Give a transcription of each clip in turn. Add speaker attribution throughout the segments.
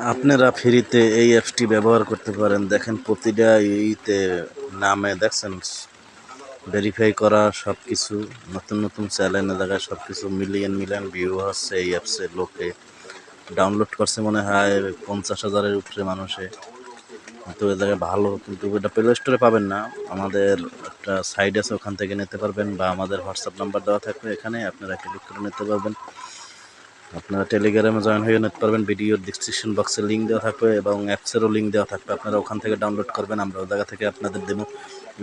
Speaker 1: আপনারা ফ্রিতে এই অ্যাপসটি ব্যবহার করতে পারেন। দেখেন প্রতিটা নামে দেখছেন ভেরিফাই করা সব কিছু, নতুন নতুন চ্যানেলে দেখায় সব কিছু, মিলিয়ন মিলিয়ন ভিউ হচ্ছে এই অ্যাপসে। লোকে ডাউনলোড করছে মনে হয় 50,000-এর উপরে মানুষে। কিন্তু এ জায়গায় ভালো, কিন্তু এটা প্লে স্টোরে পাবেন না। আমাদের একটা সাইট আছে, ওখান থেকে নিতে পারবেন, বা আমাদের হোয়াটসঅ্যাপ নাম্বার দেওয়া থাকবে এখানে, আপনারা ক্লিক করে নিতে পারবেন। আপনারা টেলিগ্রামে জয়েন হয়ে নিতে পারবেন। ভিডিওর ডিসক্রিপশন বক্সে লিঙ্ক দেওয়া থাকবে এবং অ্যাপসেরও লিঙ্ক দেওয়া থাকবে, আপনারা ওখান থেকে ডাউনলোড করবেন। আমরা ওই জায়গা থেকে আপনাদের দেবো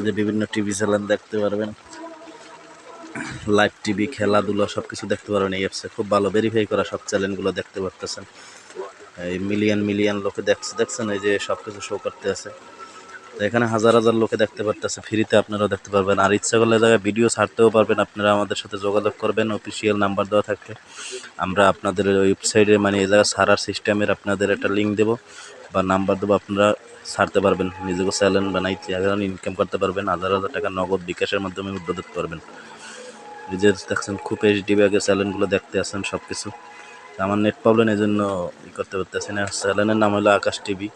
Speaker 1: যে বিভিন্ন টিভি চ্যানেল দেখতে পারবেন, লাইভ টিভি, খেলাধুলা সব কিছু দেখতে পারবেন এই অ্যাপসে। খুব ভালো, ভেরিফাই করা সব চ্যানেলগুলো দেখতে পারতেছেন। এই মিলিয়ন মিলিয়ন লোকে দেখছেন, এই যে সব কিছু শো করতে আছে। তো এখানে হাজার হাজার লোকে দেখতে পারতেছে, ফ্রিতে আপনারাও দেখতে পারবেন। আর ইচ্ছা করলে জায়গায় ভিডিও ছাড়তেও পারবেন। আপনারা আমাদের সাথে যোগাযোগ করবেন, অফিসিয়াল নাম্বার দেওয়া থাকবে। আমরা আপনাদের ওয়েবসাইটে মানে এই জায়গায় ছাড়ার সিস্টেমের আপনাদের একটা লিঙ্ক দেবো বা নাম্বার দেবো, আপনারা ছাড়তে পারবেন। নিজেকে চ্যানেল বানাইতে এখন ইনকাম করতে পারবেন, হাজার হাজার টাকা নগদ বিকাশের মাধ্যমে উদ্যোগ দিতে পারবেন। নিজে দেখছেন খুব এইচডি ব্যাগে চ্যানেলগুলো দেখতে আসেন সব কিছু। আমার নেট প্রবলেম, এই জন্য করতে পারতেছি না। চ্যানেলের নাম হলো আকাশ টিভি,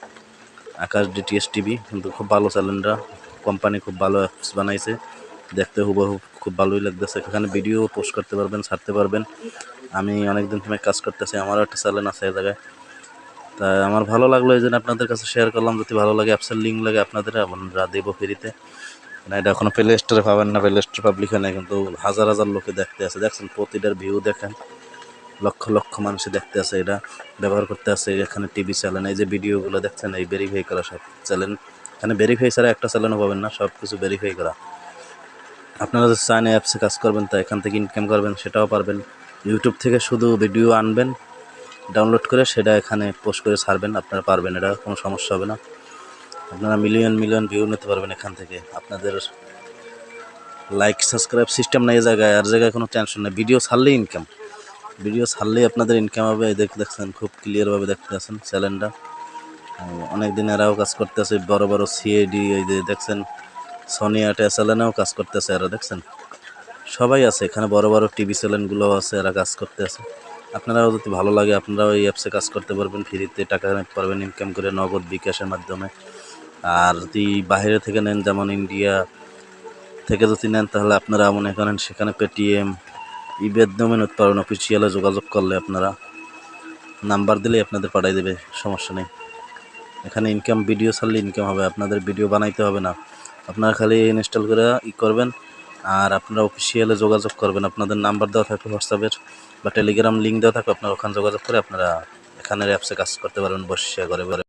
Speaker 1: আকাশ ডিটিএস টিভি, কিন্তু খুব ভালো চ্যানেলটা। কোম্পানি খুব ভালো অ্যাপস বানাইছে, দেখতে হুবহু খুব ভালোই লাগতেছে। এখানে ভিডিও পোস্ট করতে পারবেন, ছাড়তে পারবেন। আমি অনেকদিন থেকে কাজ করতেছি, আমারও একটা চ্যানেল আছে এই জায়গায়। তাই আমার ভালো লাগলো, এই জন্য আপনাদের কাছে শেয়ার করলাম। যদি ভালো লাগে, অ্যাপসের লিঙ্ক লাগে আপনাদের, আমরা দেবো ফ্রিতে। না, এটা এখনো প্লে স্টোরে পাবেন না, প্লে স্টোর পাবলিক হয় না, কিন্তু হাজার হাজার লোকে দেখতে আছে। দেখছেন প্রতিটার ভিউ দেখেন, লক্ষ লক্ষ মানুষ দেখতে আছে, এটা ব্যবহার করতে আছে। এখানে টিভি চ্যানেল, এই যে ভিডিওগুলো দেখছেন, এই ভেরিফাই করা সব চ্যানেল। এখানে ভেরিফাই ছাড়া একটা চ্যানেলও পাবেন না, সব কিছু ভেরিফাই করা। আপনারা যদি চান অ্যাপসে কাজ করবেন, তা এখান থেকে ইনকাম করবেন, সেটাও পারবেন। ইউটিউব থেকে শুধু ভিডিও আনবেন, ডাউনলোড করে সেটা এখানে পোস্ট করে ছাড়বেন, আপনারা পারবেন, এটা কোনো সমস্যা হবে না। আপনারা মিলিয়ন মিলিয়ন ভিউ নিতে পারবেন এখান থেকে। আপনাদের লাইক সাবস্ক্রাইব সিস্টেম নেই জায়গায়, আর জায়গায় কোনো টেনশন নেই। ভিডিও ছাড়লেই ইনকাম, ভিডিও ছাড়লেই আপনাদের ইনকাম হবে। এই দেখছেন খুব ক্লিয়ারভাবে দেখতে আছেন চ্যানেলটা। অনেক দিন এরাও কাজ করতেছে, বড় বড় সিএডি, এই যে দেখছেন সোনিয়া চ্যানেলেও কাজ করতেছে এরা, দেখছেন সবাই আছে এখানে। বড় বড় টিভি চ্যানেলগুলোও আছে, এরা কাজ করতে আছে। আপনারাও যদি ভালো লাগে, আপনারাও এই অ্যাপসে কাজ করতে পারবেন, ফ্রিতে টাকা নিতে পারবেন ইনকাম করে, নগদ বিকাশের মাধ্যমে। আর যদি বাইরে থেকে নেন, যেমন ইন্ডিয়া থেকে যদি নেন, তাহলে আপনারা মনে করেন সেখানে পেটিএম, মাধ্যমে নিতে পারবেন। অফিসিয়ালে যোগাযোগ করলে আপনারা নাম্বার দিলেই আপনাদের পাঠিয়ে দেবে, সমস্যা নেই। এখানে ইনকাম, ভিডিও ছাড়লে ইনকাম হবে, আপনাদের ভিডিও বানাইতে হবে না। আপনারা খালি ইনস্টল করে করবেন, আর আপনারা অফিসিয়ালে যোগাযোগ করবেন। আপনাদের নাম্বার দেওয়া থাকবে হোয়াটসঅ্যাপের বা টেলিগ্রাম লিঙ্ক দেওয়া থাকবে, আপনারা ওখানে যোগাযোগ করে আপনারা এখানের অ্যাপসে কাজ করতে পারবেন বসে করে।